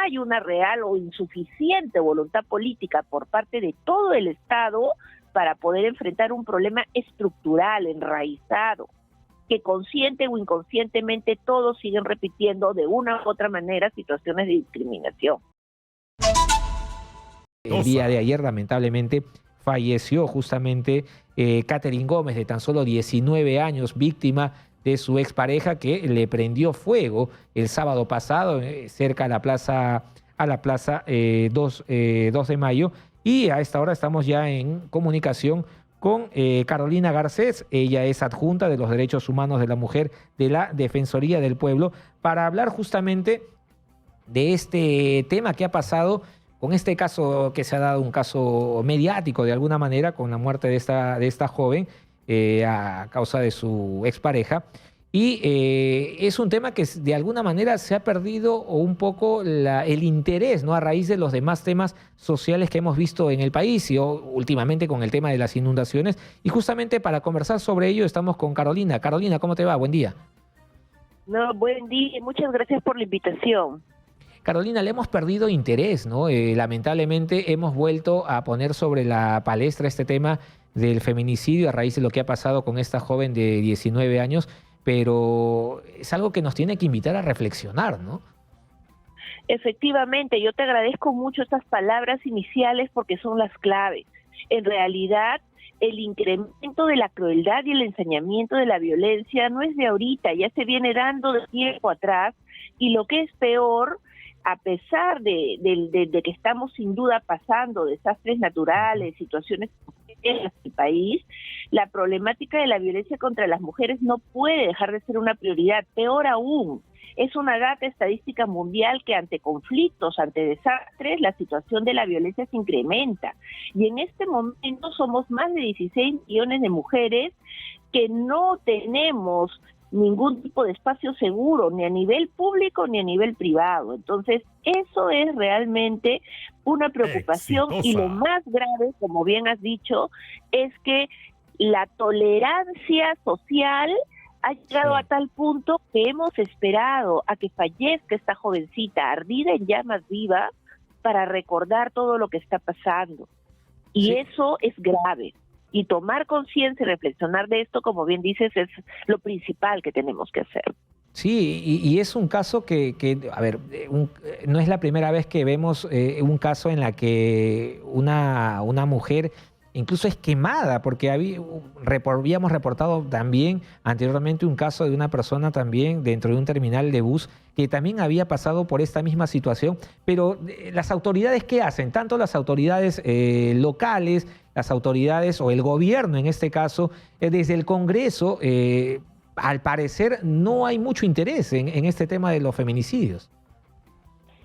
hay una real o insuficiente voluntad política por parte de todo el Estado para poder enfrentar un problema estructural, enraizado, que consciente o inconscientemente todos siguen repitiendo de una u otra manera situaciones de discriminación. El día de ayer, lamentablemente, falleció justamente Catherine Gómez, de tan solo 19 años, víctima de su expareja que le prendió fuego el sábado pasado cerca a la plaza 2 de mayo. Y a esta hora estamos ya en comunicación con Carolina Garcés. Ella es adjunta de los Derechos Humanos de la Mujer de la Defensoría del Pueblo, para hablar justamente de este tema que ha pasado con este caso, que se ha dado un caso mediático de alguna manera, con la muerte de esta joven a causa de su expareja. Y es un tema que de alguna manera se ha perdido un poco el interés, ¿no?, a raíz de los demás temas sociales que hemos visto en el país y últimamente con el tema de las inundaciones. Y justamente para conversar sobre ello estamos con Carolina. Carolina, ¿cómo te va? Buen día. No, buen día, muchas gracias por la invitación. Carolina, le hemos perdido interés, ¿no? Lamentablemente hemos vuelto a poner sobre la palestra este tema del feminicidio a raíz de lo que ha pasado con esta joven de 19 años, pero es algo que nos tiene que invitar a reflexionar, ¿no? Efectivamente, yo te agradezco mucho estas palabras iniciales porque son las claves. En realidad, el incremento de la crueldad y el ensañamiento de la violencia no es de ahorita, ya se viene dando de tiempo atrás, y lo que es peor, a pesar de que estamos sin duda pasando desastres naturales, situaciones en el país, la problemática de la violencia contra las mujeres no puede dejar de ser una prioridad. Peor aún, es una data estadística mundial que ante conflictos, ante desastres, la situación de la violencia se incrementa. Y en este momento somos más de 16 millones de mujeres que no tenemos ningún tipo de espacio seguro, ni a nivel público ni a nivel privado. Entonces, eso es realmente una preocupación. Y lo más grave, como bien has dicho, es que la tolerancia social ha llegado a tal punto que hemos esperado a que fallezca esta jovencita ardida en llamas viva para recordar todo lo que está pasando. Y eso es grave. Y tomar conciencia y reflexionar de esto, como bien dices, es lo principal que tenemos que hacer. Sí, y es un caso a ver, no es la primera vez que vemos un caso en la que una mujer incluso es quemada, porque habíamos reportado también anteriormente un caso de una persona también dentro de un terminal de bus que también había pasado por esta misma situación. Pero las autoridades, ¿qué hacen? Tanto las autoridades locales, las autoridades o el gobierno en este caso, desde el Congreso, al parecer no hay mucho interés en este tema de los feminicidios.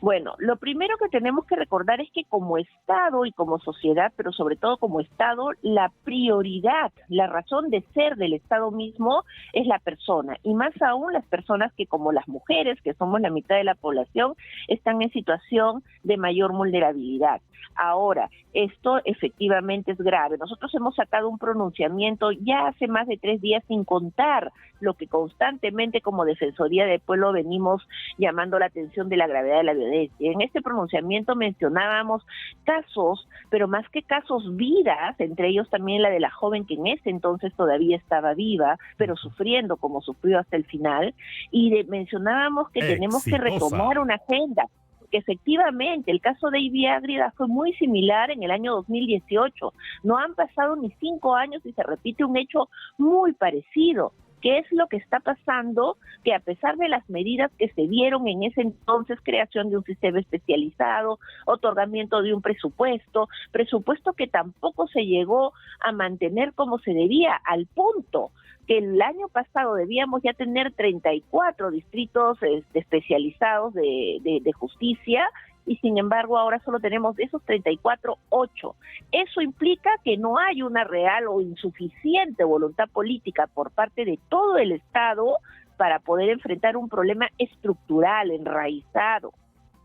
Bueno, lo primero que tenemos que recordar es que como Estado y como sociedad, pero sobre todo como Estado, la prioridad, la razón de ser del Estado mismo es la persona, y más aún las personas que, como las mujeres, que somos la mitad de la población, están en situación de mayor vulnerabilidad. Ahora, esto efectivamente es grave. Nosotros hemos sacado un pronunciamiento ya hace más de 3 días, sin contar lo que constantemente como Defensoría del Pueblo venimos llamando la atención de la gravedad de la violencia. En este pronunciamiento mencionábamos casos, pero más que casos, vidas, entre ellos también la de la joven que en ese entonces todavía estaba viva, pero sufriendo como sufrió hasta el final, y mencionábamos que tenemos que retomar una agenda. Que efectivamente el caso de Ivy Ágreda fue muy similar en el año 2018. No han pasado ni 5 años y se repite un hecho muy parecido. ¿Qué es lo que está pasando? Que a pesar de las medidas que se dieron en ese entonces, creación de un sistema especializado, otorgamiento de un presupuesto que tampoco se llegó a mantener como se debía, al punto que el año pasado debíamos ya tener 34 distritos especializados de justicia, y sin embargo ahora solo tenemos de esos 34, 8. Eso implica que no hay una real o insuficiente voluntad política por parte de todo el Estado para poder enfrentar un problema estructural, enraizado,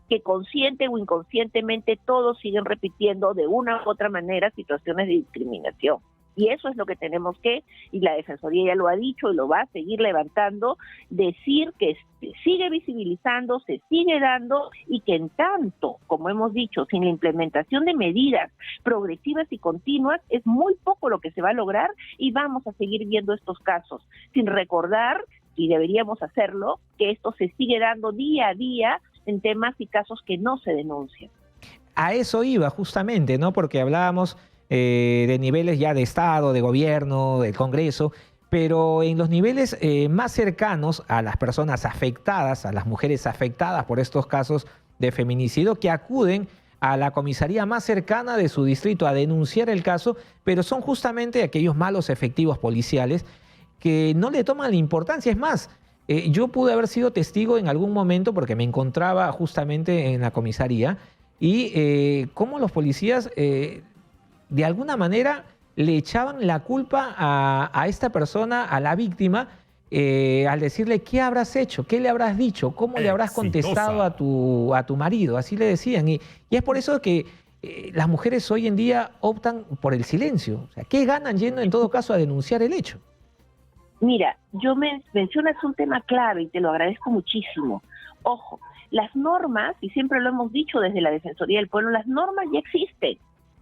que consciente o inconscientemente todos siguen repitiendo de una u otra manera situaciones de discriminación. Y eso es lo que tenemos que, y la Defensoría ya lo ha dicho y lo va a seguir levantando, decir que se sigue visibilizando, se sigue dando, y que en tanto, como hemos dicho, sin la implementación de medidas progresivas y continuas, es muy poco lo que se va a lograr, y vamos a seguir viendo estos casos, sin recordar, y deberíamos hacerlo, que esto se sigue dando día a día en temas y casos que no se denuncian. A eso iba justamente, ¿no? Porque hablábamos de niveles ya de Estado, de gobierno, del Congreso, pero en los niveles más cercanos a las personas afectadas, a las mujeres afectadas por estos casos de feminicidio, que acuden a la comisaría más cercana de su distrito a denunciar el caso, pero son justamente aquellos malos efectivos policiales que no le toman la importancia. Es más, yo pude haber sido testigo en algún momento porque me encontraba justamente en la comisaría y cómo los policías de alguna manera le echaban la culpa a esta persona, a la víctima, al decirle qué habrás hecho, qué le habrás dicho, cómo le habrás contestado a tu marido, así le decían. Y es por eso que las mujeres hoy en día optan por el silencio. O sea, ¿qué ganan yendo en todo caso a denunciar el hecho? Mira, mencionas un tema clave y te lo agradezco muchísimo. Ojo, las normas, y siempre lo hemos dicho desde la Defensoría del Pueblo, las normas ya existen.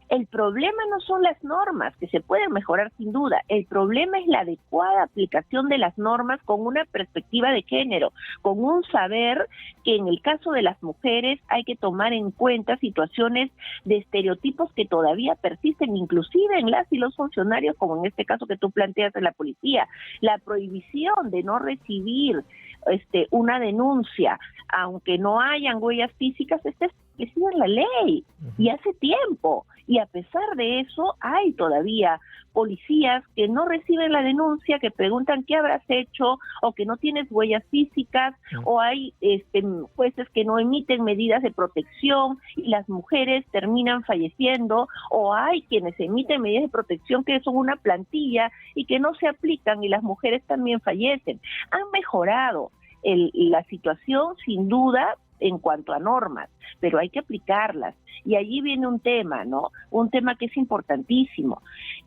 El problema no son las normas, que se pueden mejorar sin duda. El problema es la adecuada aplicación de las normas con una perspectiva de género, con un saber que en el caso de las mujeres hay que tomar en cuenta situaciones de estereotipos que todavía persisten, inclusive en las y los funcionarios, como en este caso que tú planteas en la policía. La prohibición de no recibir una denuncia, aunque no hayan huellas físicas, está establecida en la ley y hace tiempo. Y a pesar de eso, hay todavía policías que no reciben la denuncia, que preguntan qué habrás hecho, o que no tienes huellas físicas, o hay jueces que no emiten medidas de protección y las mujeres terminan falleciendo, o hay quienes emiten medidas de protección que son una plantilla y que no se aplican y las mujeres también fallecen. Han mejorado la situación sin duda en cuanto a normas, pero hay que aplicarlas. Y allí viene un tema, ¿no? Un tema que es importantísimo,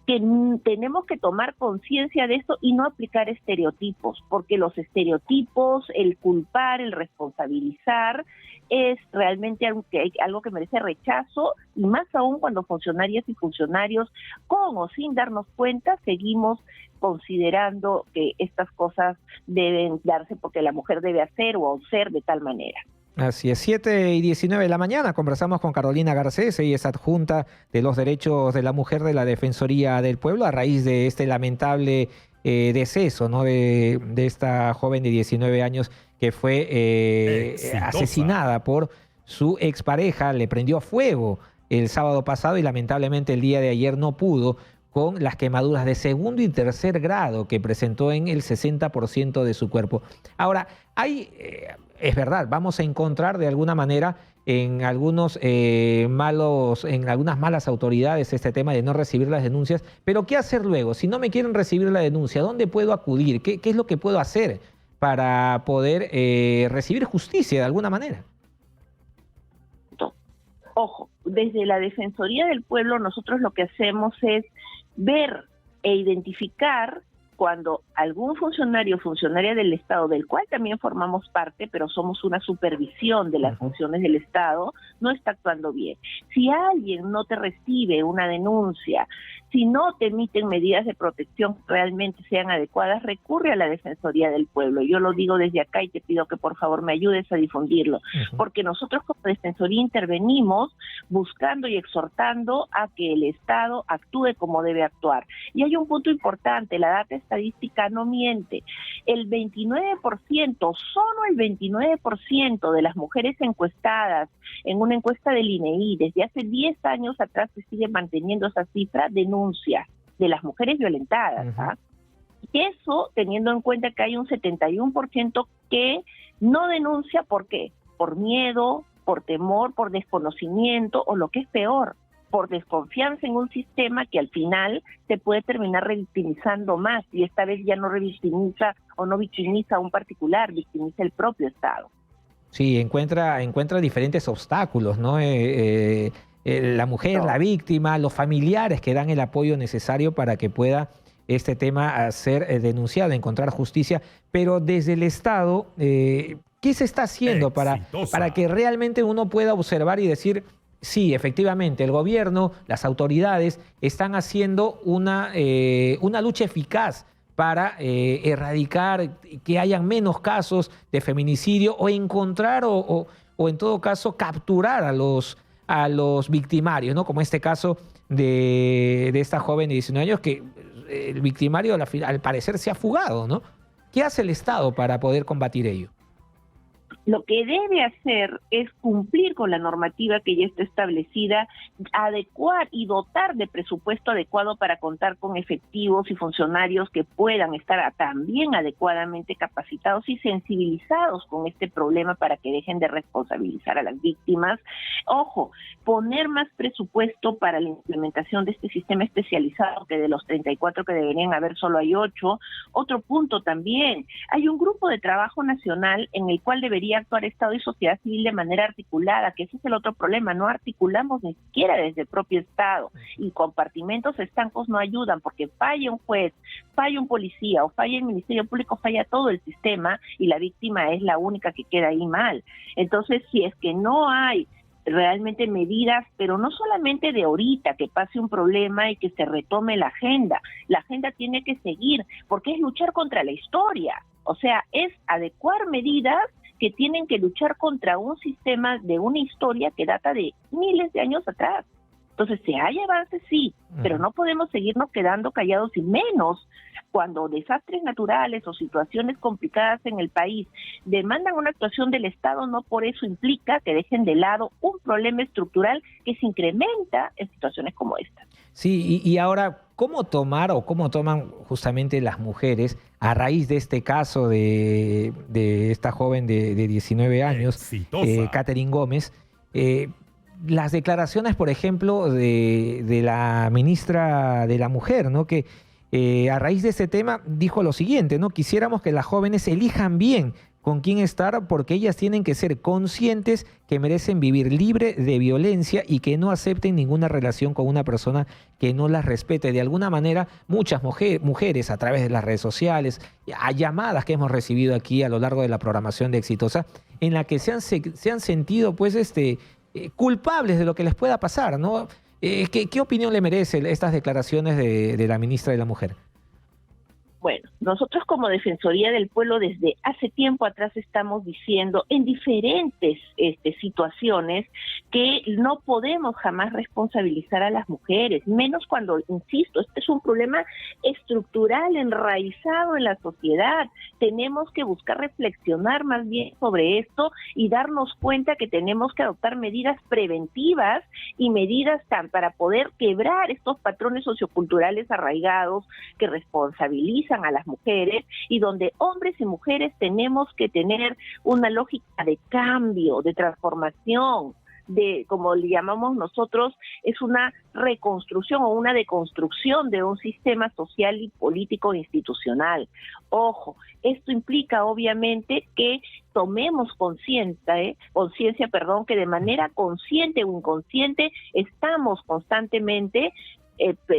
que tenemos que tomar conciencia de esto y no aplicar estereotipos, porque los estereotipos, el culpar, el responsabilizar, es realmente algo que merece rechazo, y más aún cuando funcionarias y funcionarios, con o sin darnos cuenta, seguimos considerando que estas cosas deben darse porque la mujer debe hacer o ser de tal manera. Así es, 7:19 de la mañana conversamos con Carolina Garcés, ella es adjunta de los derechos de la mujer de la Defensoría del Pueblo a raíz de este lamentable deceso, ¿no? de esta joven de 19 años que fue asesinada por su expareja, le prendió fuego el sábado pasado y lamentablemente el día de ayer no pudo, con las quemaduras de segundo y tercer grado que presentó en el 60% de su cuerpo. Ahora, es verdad, vamos a encontrar de alguna manera en algunas malas autoridades este tema de no recibir las denuncias, pero ¿qué hacer luego? Si no me quieren recibir la denuncia, ¿dónde puedo acudir? ¿Qué es lo que puedo hacer para poder recibir justicia de alguna manera? Ojo, desde la Defensoría del Pueblo nosotros lo que hacemos es ver e identificar cuando algún funcionario o funcionaria del Estado, del cual también formamos parte, pero somos una supervisión de las funciones del Estado, no está actuando bien. Si alguien no te recibe una denuncia, si no te emiten medidas de protección que realmente sean adecuadas, recurre a la Defensoría del Pueblo. Yo lo digo desde acá y te pido que por favor me ayudes a difundirlo, porque nosotros como Defensoría intervenimos buscando y exhortando a que el Estado actúe como debe actuar. Y hay un punto importante, la data estadística no miente. El 29%, solo el 29% de las mujeres encuestadas en una encuesta del INEI, desde hace 10 años atrás se sigue manteniendo esa cifra, denuncia de las mujeres violentadas. Eso teniendo en cuenta que hay un 71% que no denuncia, ¿por qué? Por miedo, por temor, por desconocimiento o lo que es peor, por desconfianza en un sistema que al final se puede terminar revictimizando más, y esta vez ya no revictimiza o no victimiza a un particular, victimiza el propio Estado. Sí, encuentra diferentes obstáculos, ¿no? la mujer, la No. víctima, los familiares que dan el apoyo necesario para que pueda este tema ser denunciado, encontrar justicia. Pero desde el Estado, ¿qué se está haciendo para que realmente uno pueda observar y decir, sí, efectivamente, el gobierno, las autoridades están haciendo una lucha eficaz para erradicar que hayan menos casos de feminicidio o encontrar o en todo caso capturar a los victimarios, ¿no? Como este caso de esta joven de 19 años que el victimario al parecer se ha fugado, ¿no? ¿Qué hace el Estado para poder combatir ello? Lo que debe hacer es cumplir con la normativa que ya está establecida, adecuar y dotar de presupuesto adecuado para contar con efectivos y funcionarios que puedan estar también adecuadamente capacitados y sensibilizados con este problema para que dejen de responsabilizar a las víctimas. Ojo, poner más presupuesto para la implementación de este sistema especializado, que de los 34 que deberían haber solo hay 8. Otro punto también, hay un grupo de trabajo nacional en el cual debería actuar Estado y sociedad civil de manera articulada, que ese es el otro problema, no articulamos ni siquiera desde el propio Estado, y compartimentos estancos no ayudan, porque falla un juez, falla un policía o falla el Ministerio Público, falla todo el sistema y la víctima es la única que queda ahí mal. Entonces, si es que no hay realmente medidas, pero no solamente de ahorita, que pase un problema y que se retome la agenda tiene que seguir, porque es luchar contra la historia, o sea, es adecuar medidas que tienen que luchar contra un sistema de una historia que data de miles de años atrás. Entonces, si hay avances, sí, pero no podemos seguirnos quedando callados, y menos cuando desastres naturales o situaciones complicadas en el país demandan una actuación del Estado. No por eso implica que dejen de lado un problema estructural que se incrementa en situaciones como esta. Sí, y ahora, ¿cómo tomar o cómo toman justamente las mujeres a raíz de este caso de esta joven de 19 años, Catherine Gómez? Las declaraciones, por ejemplo, de la ministra de la Mujer, ¿no? Que a raíz de ese tema dijo lo siguiente, ¿no? Quisiéramos que las jóvenes elijan bien con quién estar, porque ellas tienen que ser conscientes que merecen vivir libre de violencia y que no acepten ninguna relación con una persona que no las respete. De alguna manera, muchas mujeres a través de las redes sociales, a llamadas que hemos recibido aquí a lo largo de la programación de Exitosa, en la que se han sentido pues culpables de lo que les pueda pasar, ¿no? ¿Qué opinión le merecen estas declaraciones de la ministra de la Mujer? Bueno, nosotros como Defensoría del Pueblo desde hace tiempo atrás estamos diciendo en diferentes situaciones que no podemos jamás responsabilizar a las mujeres, menos cuando, insisto, este es un problema estructural, enraizado en la sociedad. Tenemos que buscar reflexionar más bien sobre esto y darnos cuenta que tenemos que adoptar medidas preventivas y medidas para poder quebrar estos patrones socioculturales arraigados que responsabilizan a las mujeres, y donde hombres y mujeres tenemos que tener una lógica de cambio, de transformación, de, como le llamamos nosotros, es una reconstrucción o una deconstrucción de un sistema social y político institucional. Ojo, esto implica obviamente que tomemos conciencia, que de manera consciente o inconsciente estamos constantemente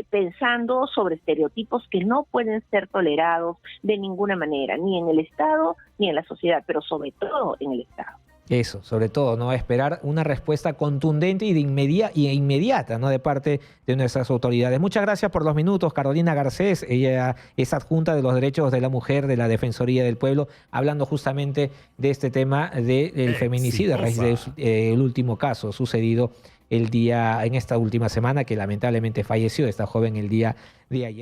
pensando sobre estereotipos que no pueden ser tolerados de ninguna manera, ni en el Estado ni en la sociedad, pero sobre todo en el Estado. Eso, sobre todo, ¿no? Esperar una respuesta contundente y inmediata, ¿no? De parte de nuestras autoridades. Muchas gracias por los minutos, Carolina Garcés. Ella es adjunta de los derechos de la mujer de la Defensoría del Pueblo, hablando justamente de este tema del feminicidio a raíz del último caso sucedido en esta última semana, que lamentablemente falleció esta joven el día de ayer.